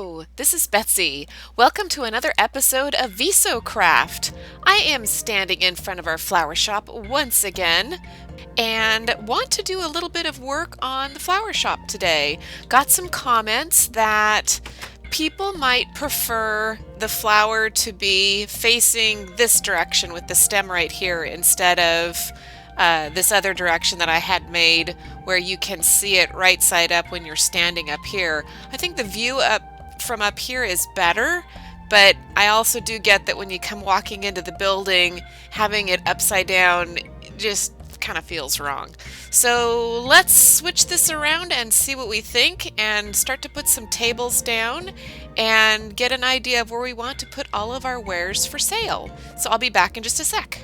Hello, this is Betsy. Welcome to another episode of VISOCraft. I am standing in front of our flower shop once again and want to do a little bit of work on the flower shop today. Got some comments that people might prefer the flower to be facing this direction with the stem right here instead of this other direction that I had made where you can see it right side up when you're standing up here. I think the view from up here is better, but I also do get that when you come walking into the building, having it upside down just kind of feels wrong. So let's switch this around and see what we think and start to put some tables down and get an idea of where we want to put all of our wares for sale. So I'll be back in just a sec.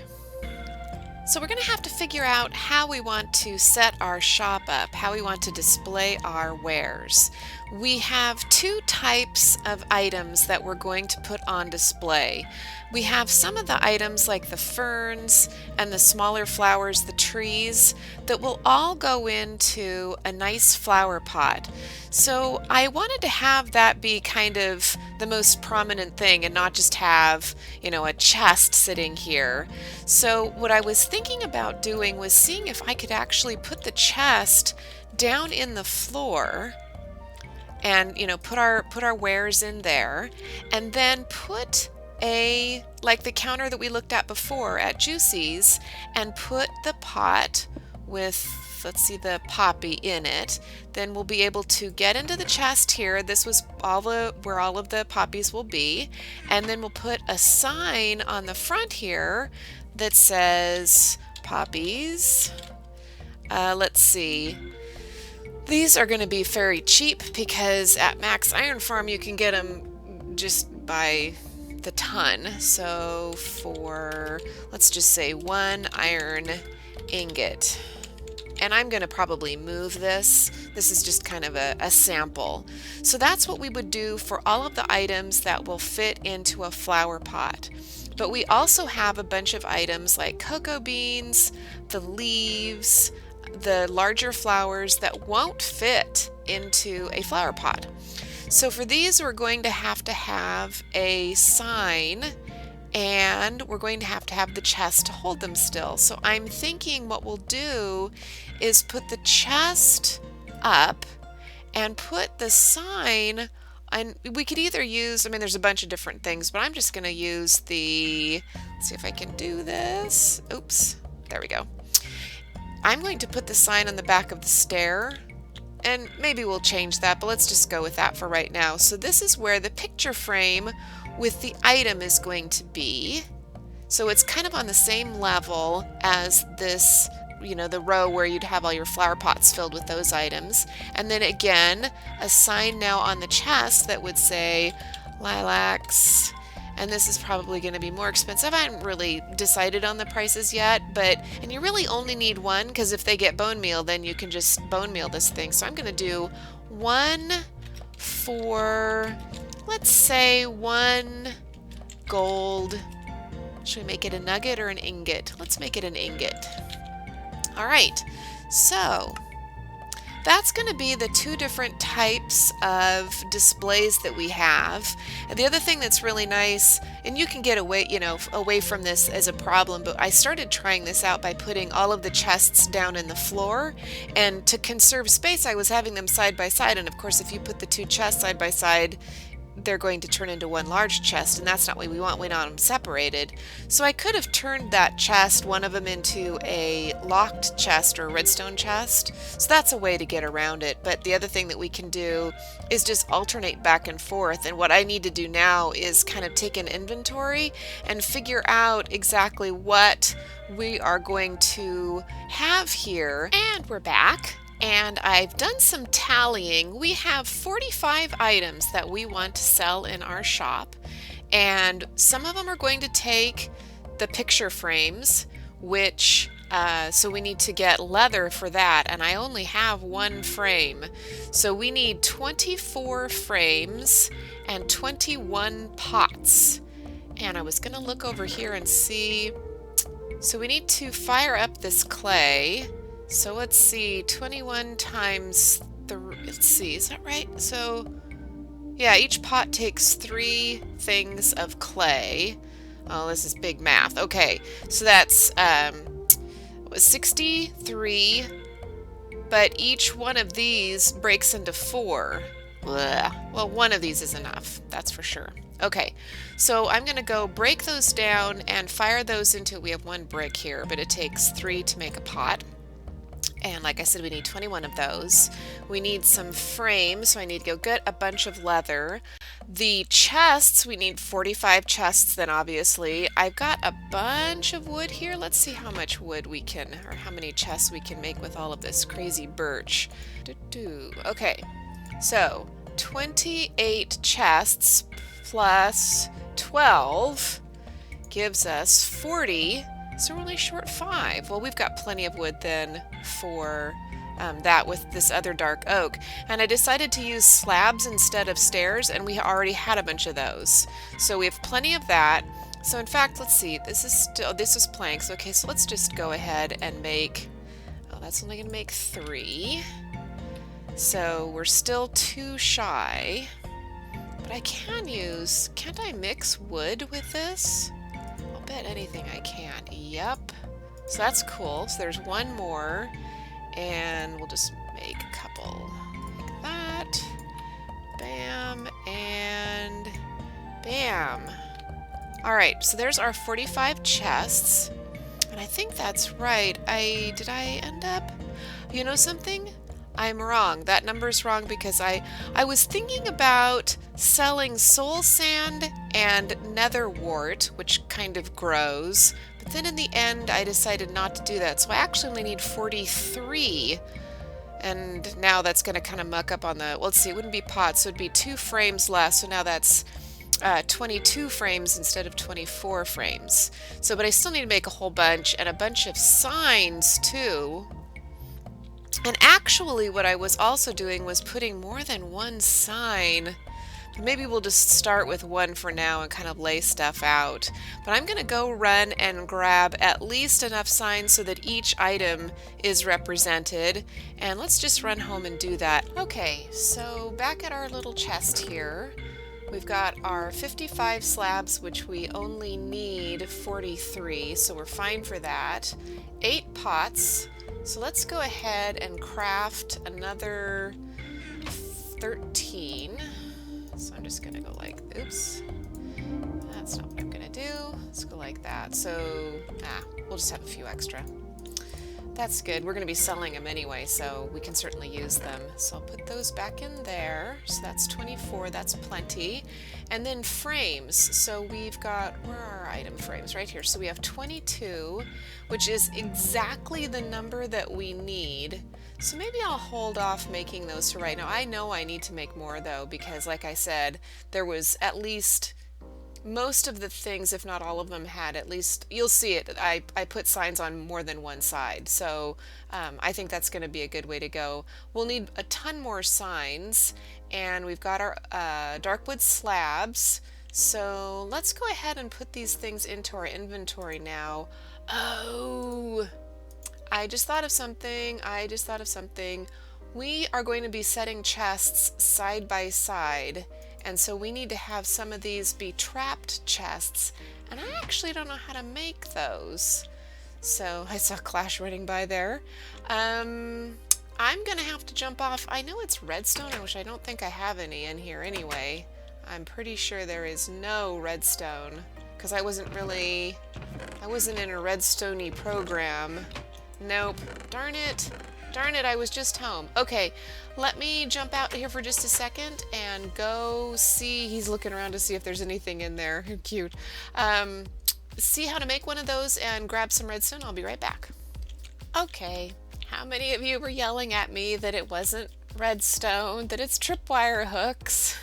So we're going to have to figure out how we want to set our shop up, how we want to display our wares. We have two types of items that we're going to put on display. We have some of the items like the ferns and the smaller flowers, the trees, that will all go into a nice flower pot. So I wanted to have that be kind of the most prominent thing and not just have, a chest sitting here. So what I was thinking about doing was seeing if I could actually put the chest down in the floor and put our wares in there, and then put like the counter that we looked at before at Juicy's, and put the pot with, let's see, the poppy in it. Then we'll be able to get into the chest here. This was where all of the poppies will be, and then we'll put a sign on the front here that says poppies. Let's see. These are going to be very cheap because at Mac's Iron Farm you can get them just by the ton. So for, let's just say, 1 iron ingot. And I'm going to probably move this. This is just kind of a sample. So that's what we would do for all of the items that will fit into a flower pot. But we also have a bunch of items like cocoa beans, the leaves, the larger flowers that won't fit into a flower pot. So for these, we're going to have a sign, and we're going to have the chest to hold them still. So I'm thinking what we'll do is put the chest up and put the sign, and we could either use, there's a bunch of different things, but I'm just going to use let's see if I can do this. Oops, there we go. I'm going to put the sign on the back of the stair, and maybe we'll change that, but let's just go with that for right now. So this is where the picture frame with the item is going to be. So it's kind of on the same level as this, the row where you'd have all your flower pots filled with those items. And then again, a sign now on the chest that would say lilacs. And this is probably going to be more expensive. I haven't really decided on the prices yet, and you really only need one, because if they get bone meal, then you can just bone meal this thing. So I'm going to do one for, let's say, 1 gold. Should we make it a nugget or an ingot? Let's make it an ingot. All right, so that's going to be the two different types of displays that we have. And the other thing that's really nice, and you can get away from this as a problem, but I started trying this out by putting all of the chests down in the floor, and to conserve space I was having them side by side, and of course if you put the two chests side by side, they're going to turn into one large chest, and that's not what we want. We want them separated. So I could have turned that chest, one of them, into a locked chest or a redstone chest. So that's a way to get around it. But the other thing that we can do is just alternate back and forth. And what I need to do now is kind of take an inventory and figure out exactly what we are going to have here. And we're back. And I've done some tallying. We have 45 items that we want to sell in our shop, and some of them are going to take the picture frames, which so we need to get leather for that, and I only have 1 frame. So we need 24 frames and 21 pots. And I was going to look over here and see. So we need to fire up this clay. So let's see, 21 times 3, let's see, is that right? So Yeah, each pot takes 3 things of clay. Oh, this is big math. Okay, so that's 63, but each one of these breaks into 4. Blech. Well, one of these is enough, that's for sure. Okay, so I'm going to go break those down and fire those into, we have 1 brick here, but it takes 3 to make a pot. And like I said, we need 21 of those. We need some frames, so I need to go get a bunch of leather. The chests, we need 45 chests then, obviously. I've got a bunch of wood here. Let's see how much wood we can, or how many chests we can make with all of this crazy birch. Okay, so 28 chests plus 12 gives us 40. So we're only short 5. Well, we've got plenty of wood then for that with this other dark oak. And I decided to use slabs instead of stairs, and we already had a bunch of those. So we have plenty of that. So in fact, let's see, this was planks. Okay, so let's just go ahead and make, oh, that's only going to make 3. So we're still 2 shy. But I can use, can't I mix wood with this? I'll bet anything I can. Yep. So that's cool. So there's 1 more, and we'll just make a couple. Like that. Bam, and bam. Alright, so there's our 45 chests. And I think that's right. Did I end up? You know something? I'm wrong. That number's wrong because I was thinking about selling soul sand and nether wart, which kind of grows, but then in the end I decided not to do that. So I actually only need 43, and now that's going to kind of muck up on the, well, let's see, it wouldn't be pots, so it'd be 2 frames less, so now that's 22 frames instead of 24 frames. So, but I still need to make a whole bunch, and a bunch of signs too. And actually what I was also doing was putting more than 1 sign. Maybe we'll just start with 1 for now and kind of lay stuff out. But I'm going to go run and grab at least enough signs so that each item is represented. And let's just run home and do that. Okay, so back at our little chest here, we've got our 55 slabs, which we only need 43, so we're fine for that. 8 pots. So let's go ahead and craft another 13. So I'm just gonna go like, oops, that's not what I'm gonna do. Let's go like that. So, we'll just have a few extra. That's good. We're gonna be selling them anyway, so we can certainly use them. So I'll put those back in there. So that's 24, that's plenty. And then frames. So we've got, where are our item frames? Right here. So we have 22, which is exactly the number that we need. So maybe I'll hold off making those for right now. I know I need to make more though, because like I said, there was at least most of the things, if not all of them, had at least, you'll see it, I put signs on more than 1 side. So I think that's going to be a good way to go. We'll need a ton more signs, and we've got our darkwood slabs. So let's go ahead and put these things into our inventory now. Oh, I just thought of something. We are going to be setting chests side by side, and so we need to have some of these be trapped chests, and I actually don't know how to make those. So I saw Clash running by there. I'm gonna have to jump off. I know it's redstone, which I don't think I have any in here anyway. I'm pretty sure there is no redstone, because I wasn't in a redstone-y program. Nope. Darn it. Darn it, I was just home. Okay, let me jump out here for just a second and go see. He's looking around to see if there's anything in there. Cute. See how to make one of those and grab some redstone. I'll be right back. Okay, how many of you were yelling at me that it wasn't redstone, that it's tripwire hooks?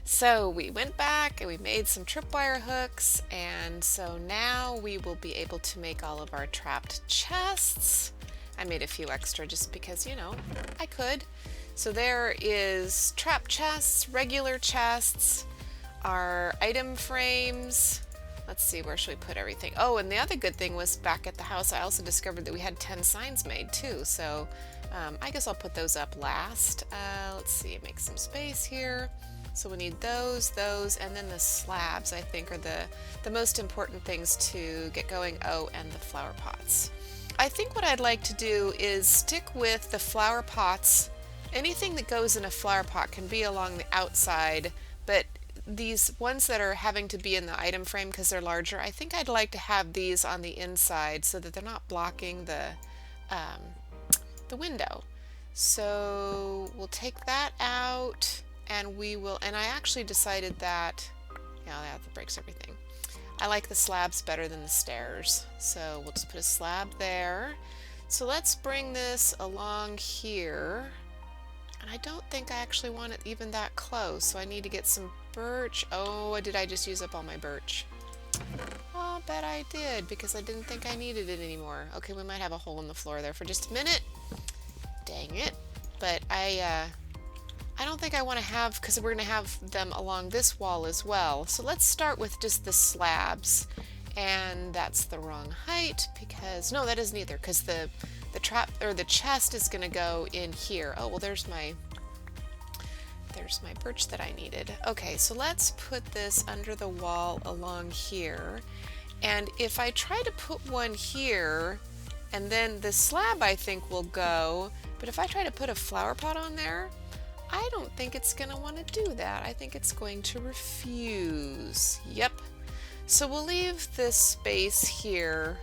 So we went back and we made some tripwire hooks, and so now we will be able to make all of our trapped chests. I made a few extra just because, you know, I could. So there is trap chests, regular chests, our item frames. Let's see, where should we put everything? Oh, and the other good thing was back at the house, I also discovered that we had 10 signs made too. So I guess I'll put those up last. Let's see, make some space here. So we need those, and then the slabs I think are the most important things to get going. Oh, and the flower pots. I think what I'd like to do is stick with the flower pots. Anything that goes in a flower pot can be along the outside, but these ones that are having to be in the item frame because they're larger, I think I'd like to have these on the inside so that they're not blocking the window. So we'll take that out, and I actually decided that, yeah, that breaks everything. I like the slabs better than the stairs, so we'll just put a slab there. So let's bring this along here. And I don't think I actually want it even that close, so I need to get some birch. Oh, did I just use up all my birch? I'll bet I did, because I didn't think I needed it anymore. Okay, we might have a hole in the floor there for just a minute. Dang it. But I don't think I want to have, because we're going to have them along this wall as well. So let's start with just the slabs. And that's the wrong height, because, no, that isn't either, because the trap, or the chest, is going to go in here. Oh, well, there's my birch that I needed. Okay, so let's put this under the wall along here. And if I try to put one here, and then the slab I think will go, but if I try to put a flower pot on there, I don't think it's going to want to do that. I think it's going to refuse. Yep. So we'll leave this space here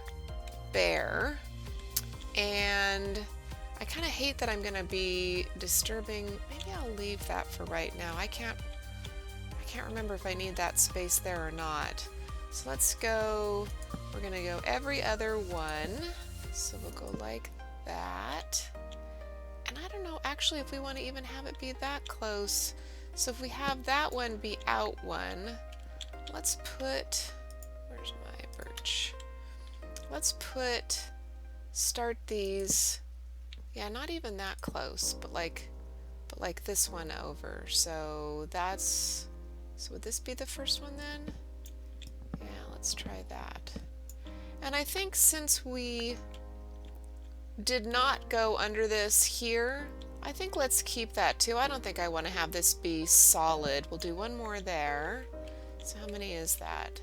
bare. And I kind of hate that I'm going to be disturbing. Maybe I'll leave that for right now. I can't remember if I need that space there or not. So let's go, we're going to go every other one. So we'll go like that. And I don't know actually if we want to even have it be that close. So if we have that one be out one, let's put, where's my birch? Let's start these, yeah, not even that close, but like this one over. So would this be the first one then? Yeah, let's try that. And I think since we did not go under this here, I think let's keep that too. I don't think I want to have this be solid. We'll do one more there. So how many is that?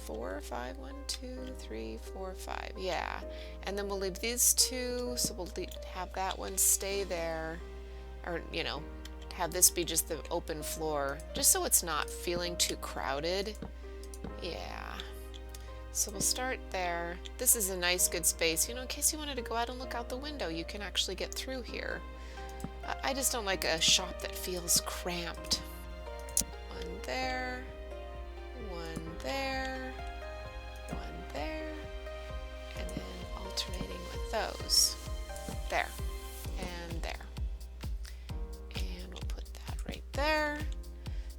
4, 5, 1, 2, 3, 4, 5. Yeah. And then we'll leave these two, so we'll have that one stay there. Or, you know, have this be just the open floor, just so it's not feeling too crowded. Yeah. So we'll start there. This is a nice good space, you know, in case you wanted to go out and look out the window, you can actually get through here. I just don't like a shop that feels cramped. One there, one there, one there, and then alternating with those. There, and there. And we'll put that right there.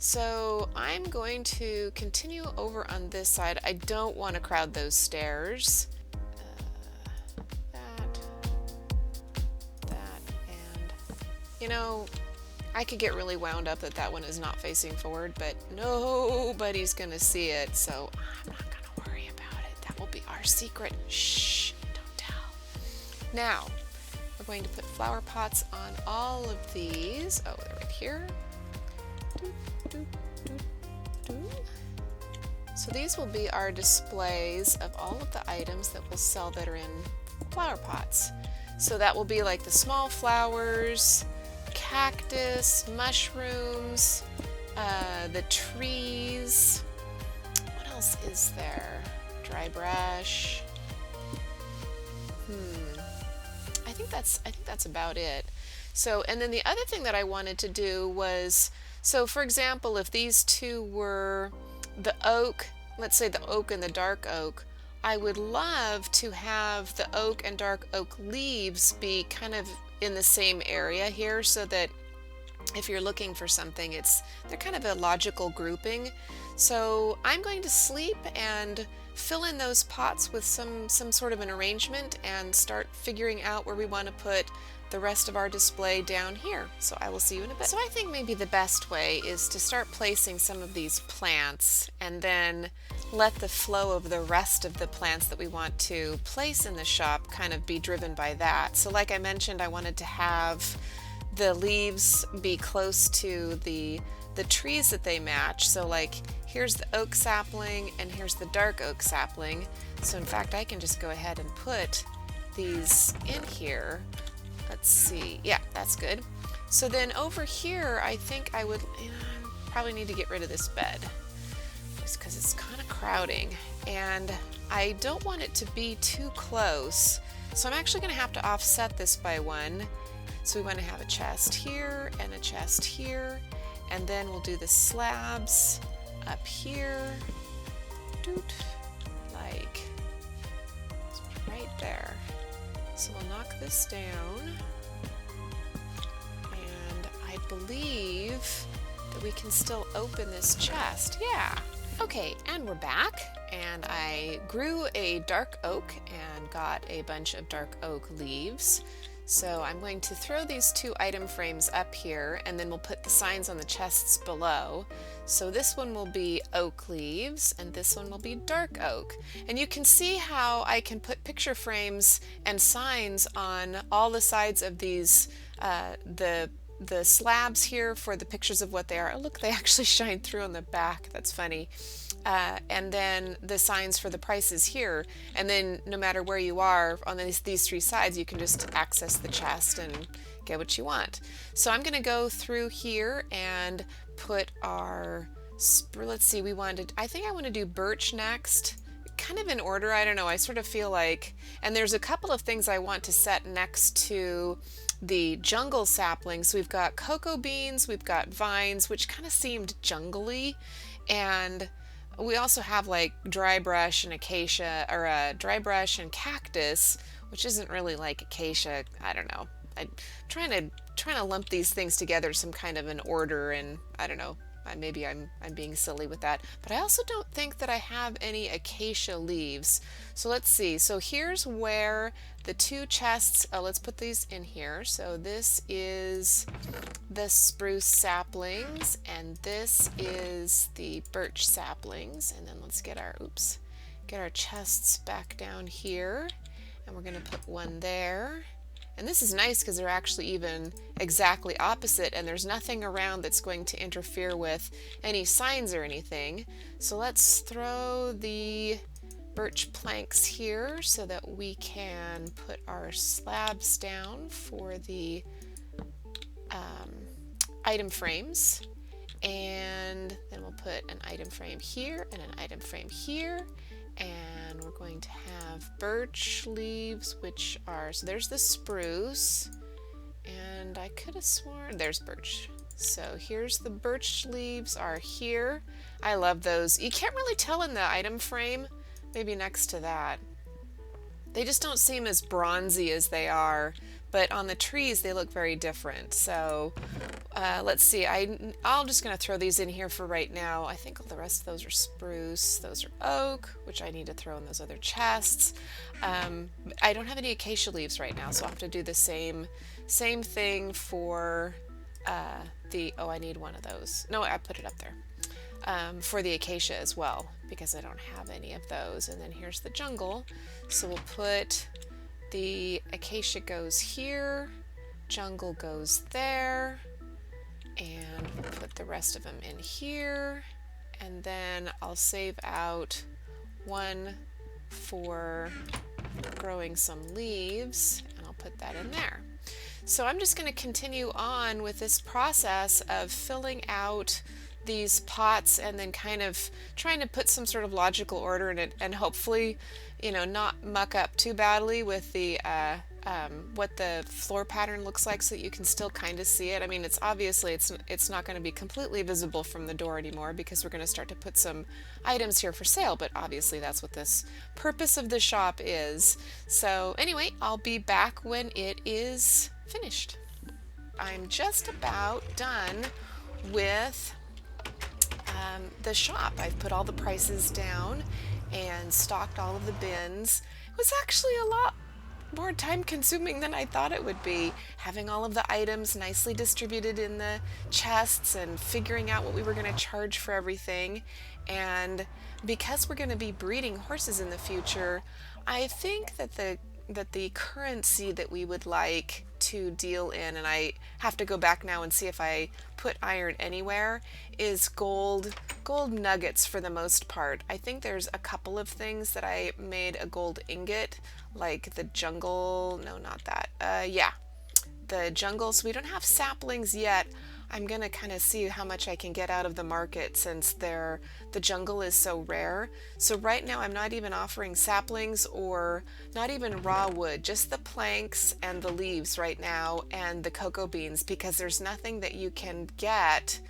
So I'm going to continue over on this side. I don't want to crowd those stairs. That, and you know, I could get really wound up that that one is not facing forward, but nobody's gonna see it, so I'm not gonna worry about it. That will be our secret. Shh, don't tell. Now, we're going to put flower pots on all of these. Oh, they're right here. So these will be our displays of all of the items that we'll sell that are in flower pots. So that will be like the small flowers, cactus, mushrooms, the trees. What else is there? Dry brush. I think that's about it. So, and then the other thing that I wanted to do was, so for example, if these two were the oak, let's say the oak and the dark oak, I would love to have the oak and dark oak leaves be kind of in the same area here, so that if you're looking for something, they're kind of a logical grouping. So I'm going to sleep and fill in those pots with some sort of an arrangement and start figuring out where we want to put the rest of our display down here. So I will see you in a bit. So I think maybe the best way is to start placing some of these plants and then let the flow of the rest of the plants that we want to place in the shop kind of be driven by that. So like I mentioned, I wanted to have the leaves be close to the the trees that they match. So like here's the oak sapling and here's the dark oak sapling. So in fact I can just go ahead and put these in here. Let's see, yeah, that's good. So then over here I think I would probably need to get rid of this bed just because it's kind of crowding, and I don't want it to be too close. So I'm actually going to have to offset this by one. So we want to have a chest here and a chest here, and then we'll do the slabs up here, like right there. So we'll knock this down, and I believe that we can still open this chest. Yeah. Okay, and we're back, and I grew a dark oak and got a bunch of dark oak leaves. So I'm going to throw these two item frames up here, and then we'll put the signs on the chests below. So this one will be oak leaves, and this one will be dark oak. And you can see how I can put picture frames and signs on all the sides of these, the slabs here for the pictures of what they are. Oh, look, they actually shine through on the back. That's funny. And then the signs for the prices here. And then no matter where you are on these three sides, you can just access the chest and get what you want. So I'm going to go through here and put our, let's see, I think I want to do birch next. Kind of in order, I don't know, I sort of feel like, and there's a couple of things I want to set next to the jungle saplings. We've got cocoa beans, we've got vines, which kind of seemed jungly, and we also have like dry brush and acacia, or dry brush and cactus, which isn't really like acacia. I don't know. I'm trying to lump these things together some kind of an order, and I don't know. Maybe I'm being silly with that, but I also don't think that I have any acacia leaves. So let's see. So here's where the two chests, let's put these in here. So this is the spruce saplings, and this is the birch saplings. And then let's get our chests back down here, and we're going to put one there. And this is nice because they're actually even exactly opposite, and there's nothing around that's going to interfere with any signs or anything. So let's throw the birch planks here so that we can put our slabs down for the item frames. And then we'll put an item frame here and an item frame here. And we're going to have birch leaves, which are, so there's the spruce, and I could have sworn there's birch. So here's the birch leaves are here. I love those. You can't really tell in the item frame, maybe next to that. They just don't seem as bronzy as they are, but on the trees they look very different. So let's see, I'm just going to throw these in here for right now. I think the rest of those are spruce, those are oak, which I need to throw in those other chests. I don't have any acacia leaves right now, so I'll have to do the same thing for I need one of those. No, I put it up there. For the acacia as well, because I don't have any of those. And then here's the jungle, so we'll put the acacia goes here, jungle goes there, and we'll put the rest of them in here, and then I'll save out one for growing some leaves, and I'll put that in there. So I'm just going to continue on with this process of filling out these pots and then kind of trying to put some sort of logical order in it, and hopefully, not muck up too badly with the what the floor pattern looks like, so that you can still kind of see it. I mean, it's obviously it's not going to be completely visible from the door anymore because we're going to start to put some items here for sale, but obviously that's what this purpose of the shop is. So anyway, I'll be back when it is finished. I'm just about done with the shop. I've put all the prices down and stocked all of the bins. It was actually a lot more time consuming than I thought it would be, having all of the items nicely distributed in the chests and figuring out what we were going to charge for everything. And because we're going to be breeding horses in the future, I think that the that the currency that we would like to deal in, and I have to go back now and see if I put iron anywhere, is gold nuggets for the most part. I think there's a couple of things that I made a gold ingot, like the jungle, no, not that, yeah, the jungle. So we don't have saplings yet. I'm gonna kind of see how much I can get out of the market since the jungle is so rare. So right now I'm not even offering saplings or not even raw wood, just the planks and the leaves right now and the cocoa beans, because there's nothing that you can get.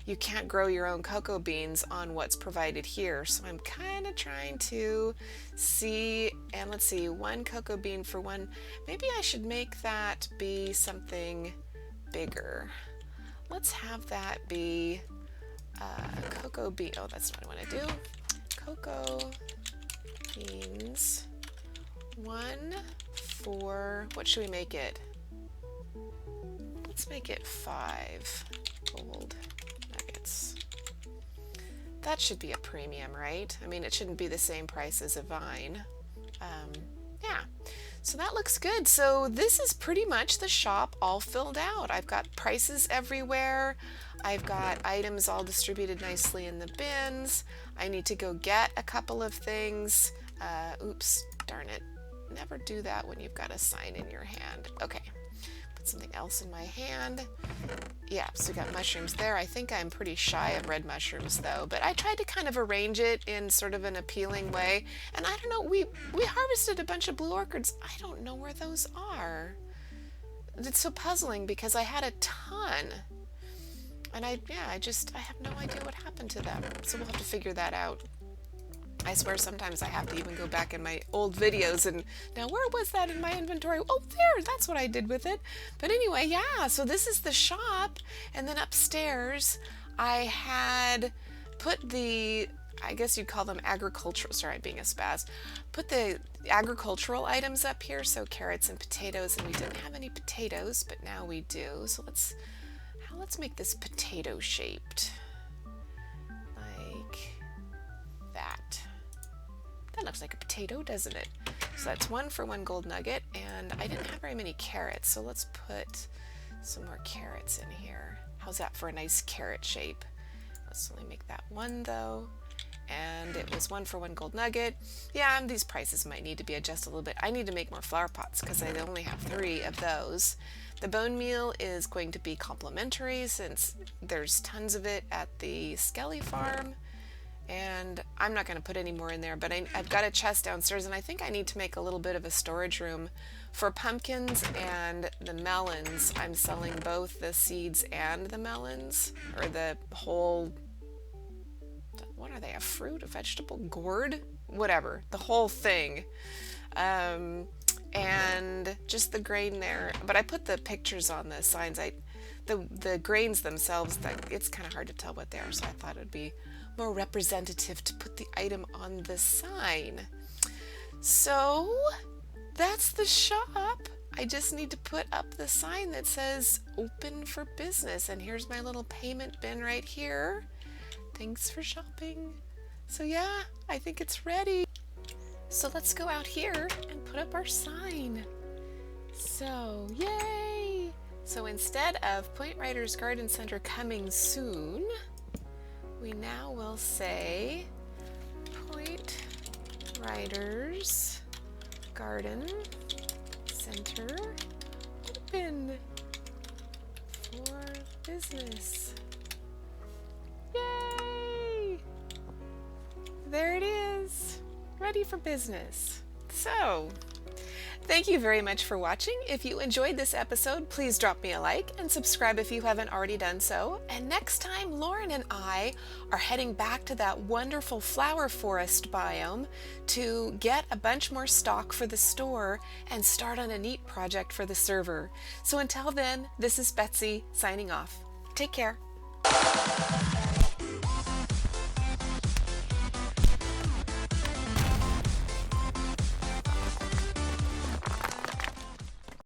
You can't grow your own cocoa beans on what's provided here. So I'm kind of trying to see, and let's see, 1 cocoa bean for 1. Maybe I should make that be something bigger. Let's have that be cocoa bean. Oh, that's not what I want to do. Cocoa beans 1 for, what should we make it? Let's make it 5 gold nuggets. That should be a premium, right? I mean, it shouldn't be the same price as a vine. Yeah. So that looks good. So this is pretty much the shop all filled out. I've got prices everywhere. I've got items all distributed nicely in the bins. I need to go get a couple of things. Oops, darn it. Never do that when you've got a sign in your hand. Okay, put something else in my hand. Yeah, so we got mushrooms there. I think I'm pretty shy of red mushrooms though, but I tried to kind of arrange it in sort of an appealing way. And I don't know, we harvested a bunch of blue orchids. I don't know where those are. It's so puzzling because I had a ton. And I have no idea what happened to them. So we'll have to figure that out. I swear sometimes I have to even go back in my old videos and now where was that in my inventory? Oh, there, that's what I did with it. But anyway, yeah, so this is the shop. And then upstairs I had put the, I guess you'd call them agricultural, sorry, being a spaz, put the agricultural items up here. So carrots and potatoes, and we didn't have any potatoes, but now we do. So let's make this potato shaped like that. That looks like a potato, doesn't it? So that's 1 for 1 gold nugget, and I didn't have very many carrots, so let's put some more carrots in here. How's that for a nice carrot shape? Let's only make that 1 though, and it was 1 for 1 gold nugget. Yeah, these prices might need to be adjusted a little bit. I need to make more flower pots because I only have 3 of those. The bone meal is going to be complimentary since there's tons of it at the Skelly farm. And I'm not going to put any more in there, but I've got a chest downstairs, and I think I need to make a little bit of a storage room for pumpkins and the melons. I'm selling both the seeds and the melons, or the whole, what are they, a fruit, a vegetable, gourd, whatever, the whole thing. And just the grain there, but I put the pictures on the signs. The grains themselves, it's kind of hard to tell what they are, so I thought it would be more representative to put the item on the sign. So that's the shop. I just need to put up the sign that says open for business, and here's my little payment bin right here. Thanks for shopping. So yeah, I think it's ready. So let's go out here and put up our sign. So yay! So instead of Point Riders Garden Center coming soon, we now will say Point Riders Garden Center open for business. Yay! There it is, ready for business. So, thank you very much for watching. If you enjoyed this episode, please drop me a like and subscribe if you haven't already done so. And next time, Lauren and I are heading back to that wonderful flower forest biome to get a bunch more stock for the store and start on a neat project for the server. So until then, this is Betsy signing off. Take care.